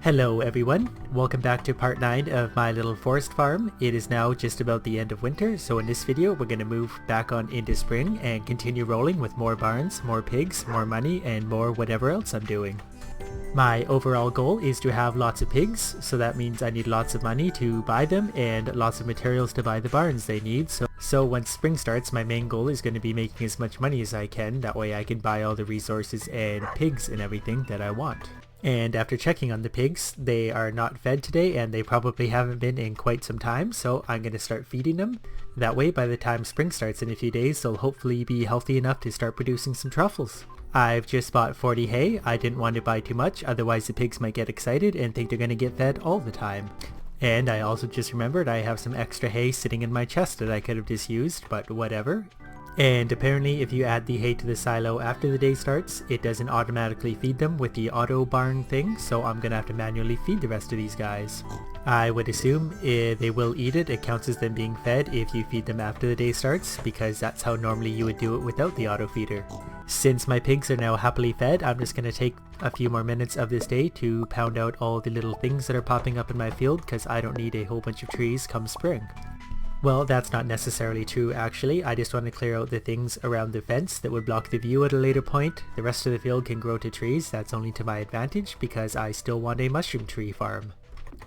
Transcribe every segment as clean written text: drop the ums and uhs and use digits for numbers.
Hello everyone, welcome back to part 9 of my little forest farm. It is now just about the end of winter, so in this video we're going to move back on into spring and continue rolling with more barns, more pigs, more money, and more whatever else I'm doing. My overall goal is to have lots of pigs, so that means I need lots of money to buy them and lots of materials to buy the barns they need. So once spring starts, my main goal is going to be making as much money as I can, that way I can buy all the resources and pigs and everything that I want. And after checking on the pigs, they are not fed today and they probably haven't been in quite some time, so I'm going to start feeding them. That way by the time spring starts in a few days, they'll hopefully be healthy enough to start producing some truffles. I've just bought 40 hay. I didn't want to buy too much, otherwise the pigs might get excited and think they're going to get fed all the time. And I also just remembered I have some extra hay sitting in my chest that I could have just used, but whatever. And apparently if you add the hay to the silo after the day starts, it doesn't automatically feed them with the auto barn thing, so I'm gonna have to manually feed the rest of these guys. I would assume if they will eat it, it counts as them being fed if you feed them after the day starts, because that's how normally you would do it without the auto feeder. Since my pigs are now happily fed, I'm just gonna take a few more minutes of this day to pound out all the little things that are popping up in my field, because I don't need a whole bunch of trees come spring. Well, that's not necessarily true actually. I just want to clear out the things around the fence that would block the view at a later point. The rest of the field can grow to trees. That's only to my advantage because I still want a mushroom tree farm.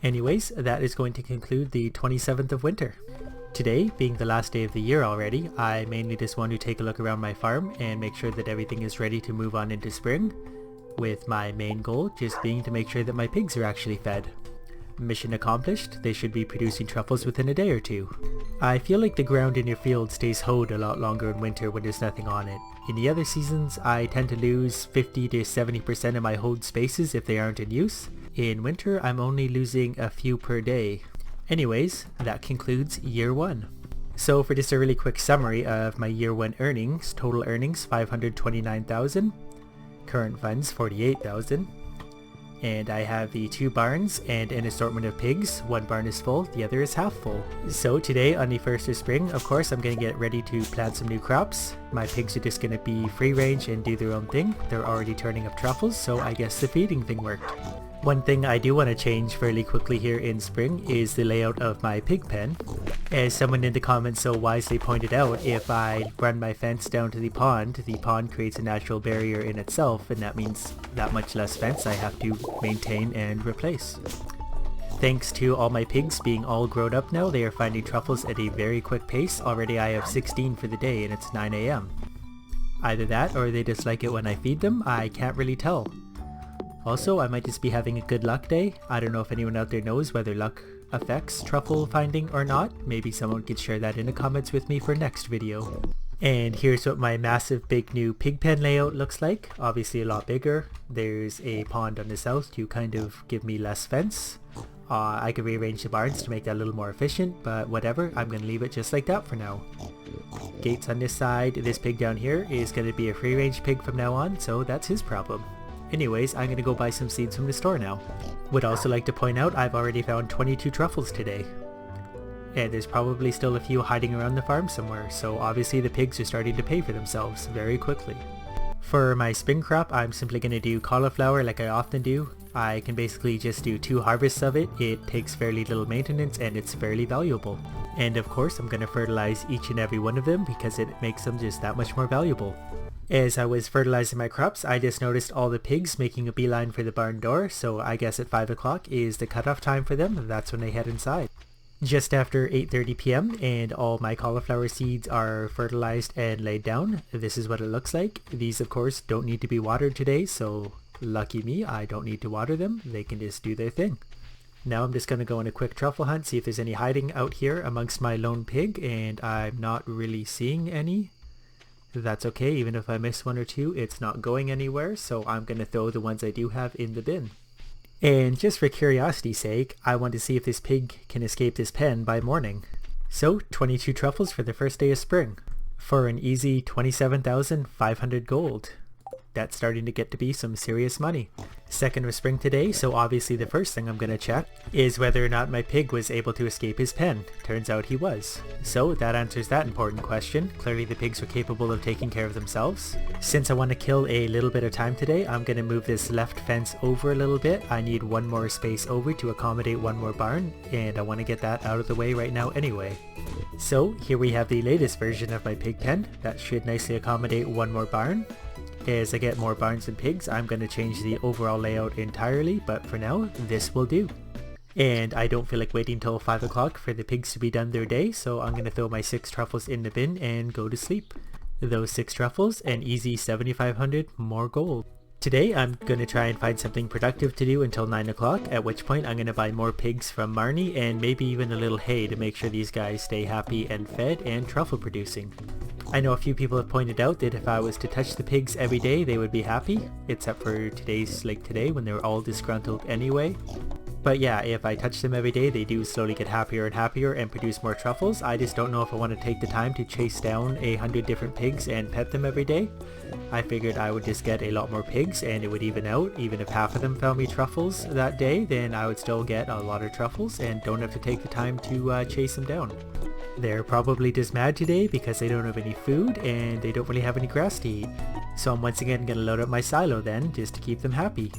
Anyways, that is going to conclude the 27th of winter. Today, being the last day of the year already, I mainly just want to take a look around my farm and make sure that everything is ready to move on into spring, with my main goal just being to make sure that my pigs are actually fed. Mission accomplished, they should be producing truffles within a day or two. I feel like the ground in your field stays hoed a lot longer in winter when there's nothing on it. In the other seasons, I tend to lose 50 to 70% of my hoed spaces if they aren't in use. In winter, I'm only losing a few per day. Anyways, that concludes year 1. So for just a really quick summary of my year 1 earnings, total earnings 529,000, current funds 48,000. And I have the 2 barns and an assortment of pigs. One barn is full, the other is half full. So today on the 1st of spring, of course, I'm going to get ready to plant some new crops. My pigs are just going to be free range and do their own thing. They're already turning up truffles, so I guess the feeding thing worked. One thing I do want to change fairly quickly here in spring is the layout of my pig pen. As someone in the comments so wisely pointed out, if I run my fence down to the pond creates a natural barrier in itself, and that means that much less fence I have to maintain and replace. Thanks to all my pigs being all grown up now, they are finding truffles at a very quick pace. Already I have 16 for the day and it's 9 AM. Either that or they just like it when I feed them, I can't really tell. Also, I might just be having a good luck day. I don't know if anyone out there knows whether luck affects truffle finding or not. Maybe someone could share that in the comments with me for next video. And here's what my massive big new pig pen layout looks like. Obviously a lot bigger. There's a pond on the south to kind of give me less fence. I could rearrange the barns to make that a little more efficient, but whatever, I'm going to leave it just like that for now. Gates on this side. This pig down here is going to be a free range pig from now on, so that's his problem. Anyways, I'm gonna go buy some seeds from the store now. Would also like to point out I've already found 22 truffles today. And there's probably still a few hiding around the farm somewhere, so obviously the pigs are starting to pay for themselves very quickly. For my spring crop, I'm simply gonna do cauliflower like I often do. I can basically just do 2 harvests of it. It takes fairly little maintenance and it's fairly valuable. And of course I'm gonna fertilize each and every one of them because it makes them just that much more valuable. As I was fertilizing my crops, I just noticed all the pigs making a beeline for the barn door, so I guess at 5 o'clock is the cutoff time for them, and that's when they head inside. Just after 8:30 PM and all my cauliflower seeds are fertilized and laid down, this is what it looks like. These of course don't need to be watered today, so lucky me, I don't need to water them, they can just do their thing. Now I'm just going to go on a quick truffle hunt, see if there's any hiding out here amongst my lone pig, and I'm not really seeing any. That's okay, even if I miss 1 or 2, it's not going anywhere, so I'm going to throw the ones I do have in the bin. And just for curiosity's sake, I want to see if this pig can escape this pen by morning. So, 22 truffles for the first day of spring, for an easy 27,500 gold. That's starting to get to be some serious money. Second of spring today, so obviously the first thing I'm going to check is whether or not my pig was able to escape his pen. Turns out he was. So that answers that important question. Clearly the pigs are capable of taking care of themselves. Since I want to kill a little bit of time today, I'm going to move this left fence over a little bit. I need one more space over to accommodate one more barn, and I want to get that out of the way right now anyway. So here we have the latest version of my pig pen. That should nicely accommodate one more barn. As I get more barns and pigs, I'm going to change the overall layout entirely, but for now, this will do. And I don't feel like waiting till 5 o'clock for the pigs to be done their day, so I'm going to throw my 6 truffles in the bin and go to sleep. Those 6 truffles, an easy 7,500 more gold. Today I'm going to try and find something productive to do until 9 o'clock, at which point I'm going to buy more pigs from Marnie and maybe even a little hay to make sure these guys stay happy and fed and truffle producing. I know a few people have pointed out that if I was to touch the pigs every day they would be happy, except for today when they're all disgruntled anyway. But yeah, if I touch them every day they do slowly get happier and happier and produce more truffles. I just don't know if I want to take the time to chase down 100 different pigs and pet them every day. I figured I would just get a lot more pigs and it would even out. Even if half of them found me truffles that day, then I would still get a lot of truffles and don't have to take the time to chase them down. They're probably just mad today because they don't have any food and they don't really have any grass to eat. So I'm once again going to load up my silo then, just to keep them happy.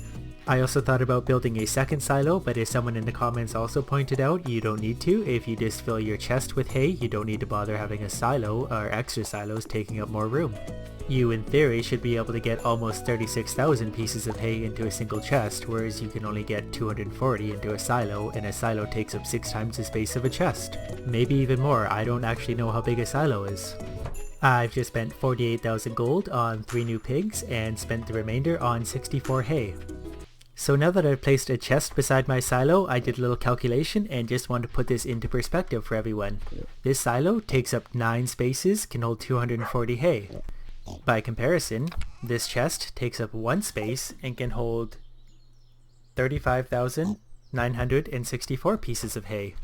I also thought about building a second silo, but as someone in the comments also pointed out, you don't need to. If you just fill your chest with hay, you don't need to bother having a silo or extra silos taking up more room. You in theory should be able to get almost 36,000 pieces of hay into a single chest, whereas you can only get 240 into a silo, and a silo takes up 6 times the space of a chest. Maybe even more. I don't actually know how big a silo is. I've just spent 48,000 gold on 3 new pigs and spent the remainder on 64 hay. So now that I've placed a chest beside my silo, I did a little calculation and just want to put this into perspective for everyone. This silo takes up 9 spaces, can hold 240 hay. By comparison, this chest takes up 1 space and can hold 35,964 pieces of hay.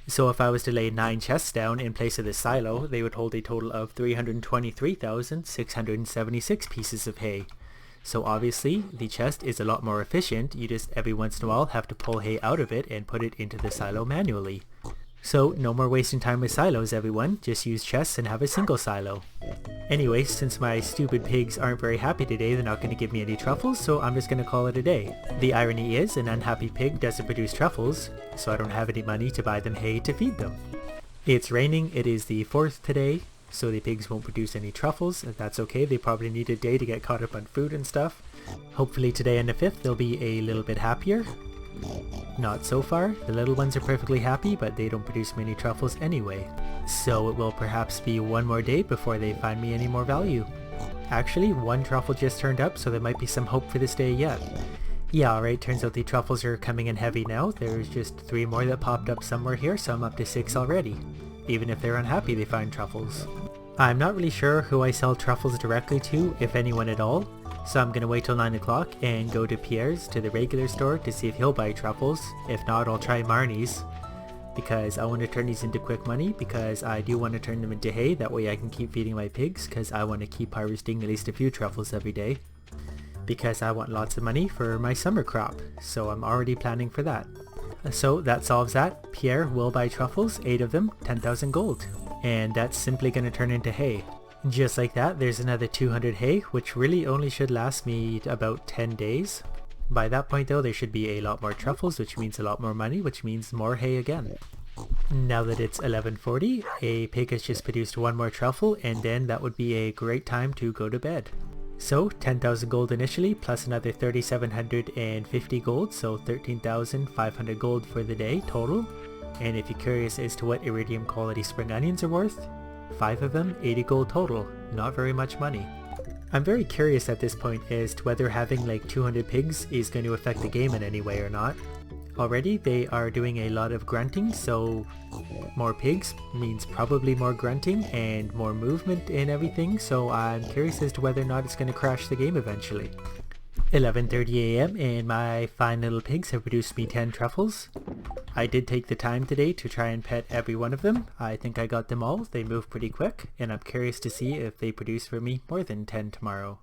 So if I was to lay 9 chests down in place of this silo, they would hold a total of 323,676 pieces of hay. So obviously, the chest is a lot more efficient. You just every once in a while have to pull hay out of it and put it into the silo manually. So no more wasting time with silos everyone, just use chests and have a single silo. Anyway, since my stupid pigs aren't very happy today, they're not going to give me any truffles, so I'm just going to call it a day. The irony is, an unhappy pig doesn't produce truffles, so I don't have any money to buy them hay to feed them. It's raining, it is the 4th today, so the pigs won't produce any truffles. That's okay, they probably need a day to get caught up on food and stuff. Hopefully today on the 5th they'll be a little bit happier. Not so far. The little ones are perfectly happy, but they don't produce many truffles anyway. So it will perhaps be one more day before they find me any more value. Actually, 1 truffle just turned up, so there might be some hope for this day yet. Yeah, alright, turns out the truffles are coming in heavy now. There's just 3 more that popped up somewhere here, so I'm up to 6 already. Even if they're unhappy, they find truffles. I'm not really sure who I sell truffles directly to, if anyone at all. So I'm gonna wait till 9 o'clock and go to Pierre's, to the regular store, to see if he'll buy truffles. If not, I'll try Marnie's, because I want to turn these into quick money, because I do want to turn them into hay. That way I can keep feeding my pigs, because I want to keep harvesting at least a few truffles every day. Because I want lots of money for my summer crop, so I'm already planning for that. So that solves that. Pierre will buy truffles, 8 of them, 10,000 gold. And that's simply gonna turn into hay. Just like that, there's another 200 hay, which really only should last me about 10 days. By that point though, there should be a lot more truffles, which means a lot more money, which means more hay again. Now that it's 11:40, a pig has just produced 1 more truffle, and then that would be a great time to go to bed. So 10,000 gold initially, plus another 3,750 gold, so 13,500 gold for the day total. And if you're curious as to what iridium quality spring onions are worth, 5 of them, 80 gold total. Not very much money. I'm very curious at this point as to whether having like 200 pigs is going to affect the game in any way or not. Already they are doing a lot of grunting, so more pigs means probably more grunting and more movement and everything, so I'm curious as to whether or not it's going to crash the game eventually. 11:30 AM and my fine little pigs have produced me 10 truffles. I did take the time today to try and pet every one of them. I think I got them all. They move pretty quick, and I'm curious to see if they produce for me more than 10 tomorrow.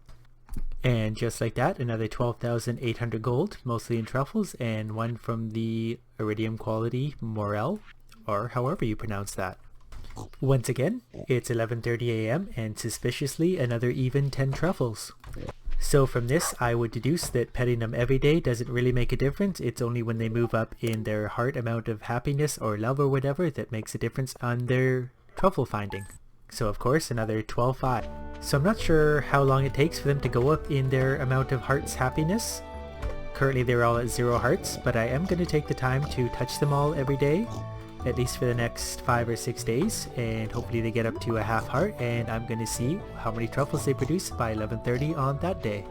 And just like that, another 12,800 gold, mostly in truffles, and one from the iridium quality morel, or however you pronounce that. Once again, it's 11:30 a.m. and suspiciously another even 10 truffles. So from this, I would deduce that petting them every day doesn't really make a difference. It's only when they move up in their heart amount of happiness or love or whatever that makes a difference on their truffle finding. So of course, another 12.5. So I'm not sure how long it takes for them to go up in their amount of hearts happiness. Currently they're all at 0 hearts, but I am going to take the time to touch them all every day, at least for the next 5 or 6 days, and hopefully they get up to a half heart, and I'm going to see how many truffles they produce by 11:30 on that day.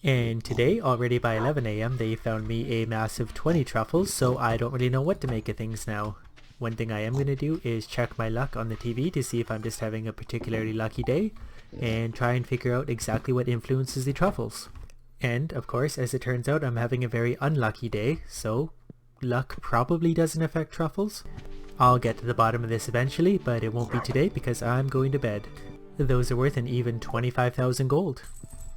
And today, already by 11 a.m, they found me a massive 20 truffles, so I don't really know what to make of things now. One thing I am going to do is check my luck on the TV to see if I'm just having a particularly lucky day, and try and figure out exactly what influences the truffles. And of course, as it turns out, I'm having a very unlucky day, so luck probably doesn't affect truffles. I'll get to the bottom of this eventually, but it won't be today because I'm going to bed. Those are worth an even 25,000 gold.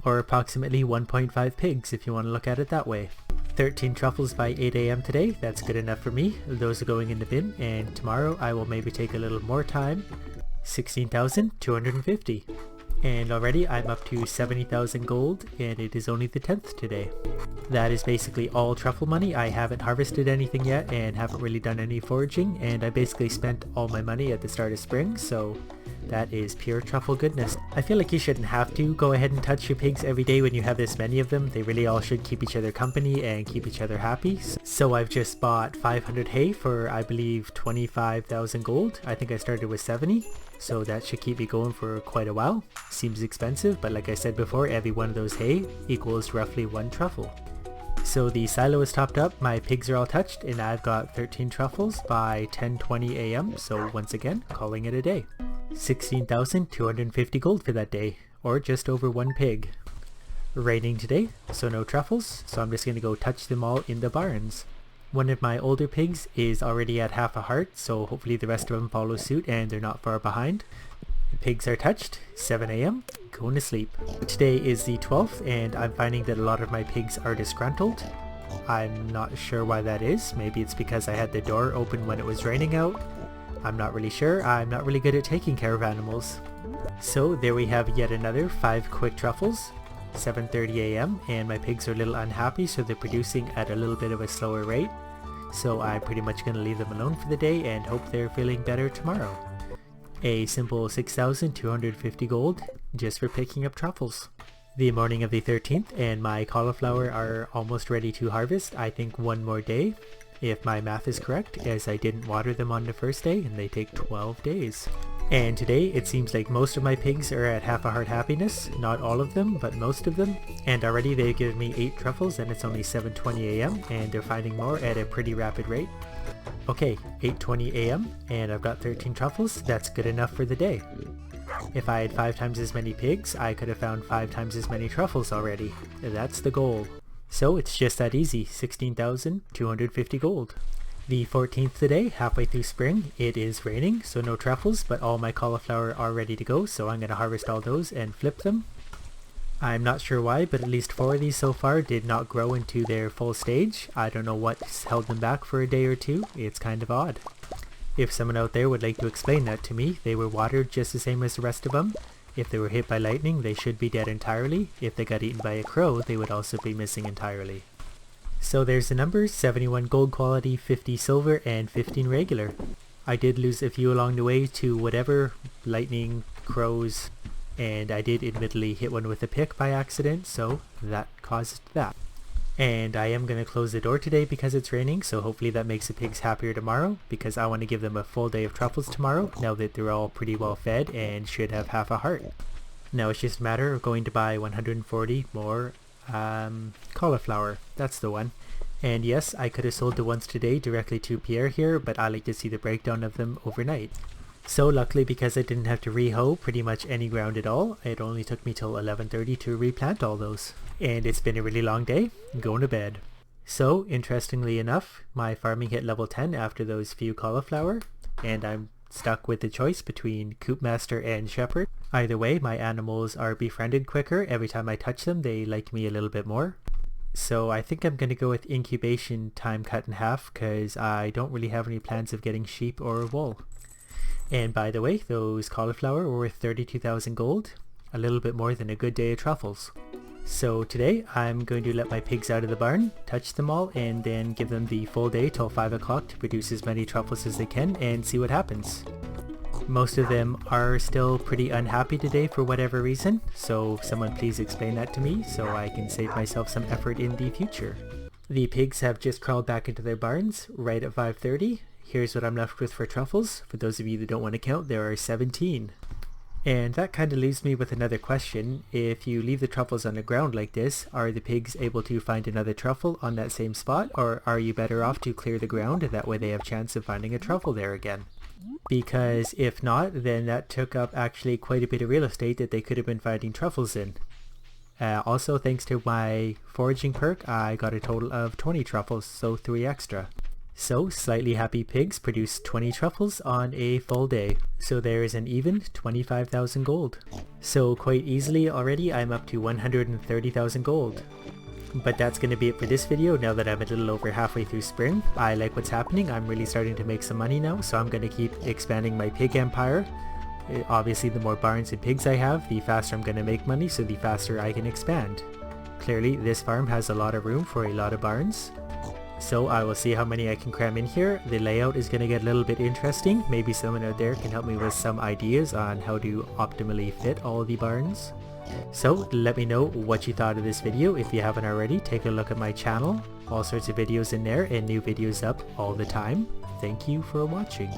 Or approximately 1.5 pigs if you want to look at it that way. 13 truffles by 8 a.m. today, that's good enough for me. Those are going in the bin, and tomorrow I will maybe take a little more time. 16,250. And already I'm up to 70,000 gold, and it is only the 10th today. That is basically all truffle money. I haven't harvested anything yet and haven't really done any foraging, and I basically spent all my money at the start of spring, so that is pure truffle goodness. I feel like you shouldn't have to go ahead and touch your pigs every day when you have this many of them. They really all should keep each other company and keep each other happy. So I've just bought 500 hay for, I believe, 25,000 gold. I think I started with 70. So that should keep me going for quite a while. Seems expensive, but like I said before, every one of those hay equals roughly 1 truffle. So the silo is topped up, my pigs are all touched, and I've got 13 truffles by 10:20 a.m. So once again, calling it a day. 16,250 gold for that day, or just over 1 pig. Raining today, so no truffles, so I'm just going to go touch them all in the barns. One of my older pigs is already at half a heart, so hopefully the rest of them follow suit and they're not far behind. The pigs are touched, 7 a.m, going to sleep. Today is the 12th and I'm finding that a lot of my pigs are disgruntled. I'm not sure why that is. Maybe it's because I had the door open when it was raining out. I'm not really sure. I'm not really good at taking care of animals. So there we have yet another 5 quick truffles. 7:30 a.m. and my pigs are a little unhappy, so they're producing at a little bit of a slower rate. So I'm pretty much going to leave them alone for the day and hope they're feeling better tomorrow. A simple 6,250 gold just for picking up truffles. The morning of the 13th and my cauliflower are almost ready to harvest. I think one more day, if my math is correct, as I didn't water them on the first day and they take 12 days. And today it seems like most of my pigs are at half a heart happiness, not all of them, but most of them. And already they've given me 8 truffles and it's only 7:20 a.m. and they're finding more at a pretty rapid rate. Okay, 8:20 a.m. and I've got 13 truffles, that's good enough for the day. If I had 5 times as many pigs, I could have found 5 times as many truffles already. That's the goal. So it's just that easy, 16,250 gold. The 14th today, halfway through spring, it is raining, so no truffles, but all my cauliflower are ready to go, so I'm going to harvest all those and flip them. I'm not sure why, but at least 4 of these so far did not grow into their full stage. I don't know what's held them back for a day or two. It's kind of odd. If someone out there would like to explain that to me, they were watered just the same as the rest of them. If they were hit by lightning, they should be dead entirely. If they got eaten by a crow, they would also be missing entirely. So there's the numbers, 71 gold quality, 50 silver, and 15 regular. I did lose a few along the way to whatever, lightning, crows, and I did admittedly hit one with a pick by accident, so that caused that. And I am going to close the door today because it's raining, so hopefully that makes the pigs happier tomorrow, because I want to give them a full day of truffles tomorrow, now that they're all pretty well fed and should have half a heart. Now it's just a matter of going to buy 140 more cauliflower. That's the one. And yes, I could have sold the ones today directly to Pierre here, but I like to see the breakdown of them overnight. So luckily, because I didn't have to re-hoe pretty much any ground at all, it only took me till 11:30 to replant all those. And it's been a really long day. I'm going to bed. So interestingly enough, my farming hit level 10 after those few cauliflower, and I'm stuck with the choice between Coop Master and Shepherd. Either way, my animals are befriended quicker. Every time I touch them, they like me a little bit more. So I think I'm going to go with incubation time cut in half because I don't really have any plans of getting sheep or wool. And by the way, those cauliflower were worth 32,000 gold, a little bit more than a good day of truffles. So today I'm going to let my pigs out of the barn, touch them all, and then give them the full day till 5 o'clock to produce as many truffles as they can and see what happens. Most of them are still pretty unhappy today for whatever reason, so someone please explain that to me so I can save myself some effort in the future. The pigs have just crawled back into their barns right at 5:30. Here's what I'm left with for truffles. For those of you that don't want to count, there are 17. And that kind of leaves me with another question. If you leave the truffles on the ground like this, are the pigs able to find another truffle on that same spot, or are you better off to clear the ground and that way they have a chance of finding a truffle there again? Because if not, then that took up actually quite a bit of real estate that they could have been finding truffles in. Also, thanks to my foraging perk, I got a total of 20 truffles, so 3 extra. So, slightly happy pigs produced 20 truffles on a full day. So there is an even 25,000 gold. So quite easily already I'm up to 130,000 gold. But that's going to be it for this video now that I'm a little over halfway through spring. I like what's happening. I'm really starting to make some money now, so I'm going to keep expanding my pig empire. Obviously, the more barns and pigs I have, the faster I'm going to make money, so the faster I can expand. Clearly, this farm has a lot of room for a lot of barns. So I will see how many I can cram in here. The layout is going to get a little bit interesting. Maybe someone out there can help me with some ideas on how to optimally fit all the barns. So let me know what you thought of this video. If you haven't already, take a look at my channel. All sorts of videos in there and new videos up all the time. Thank you for watching.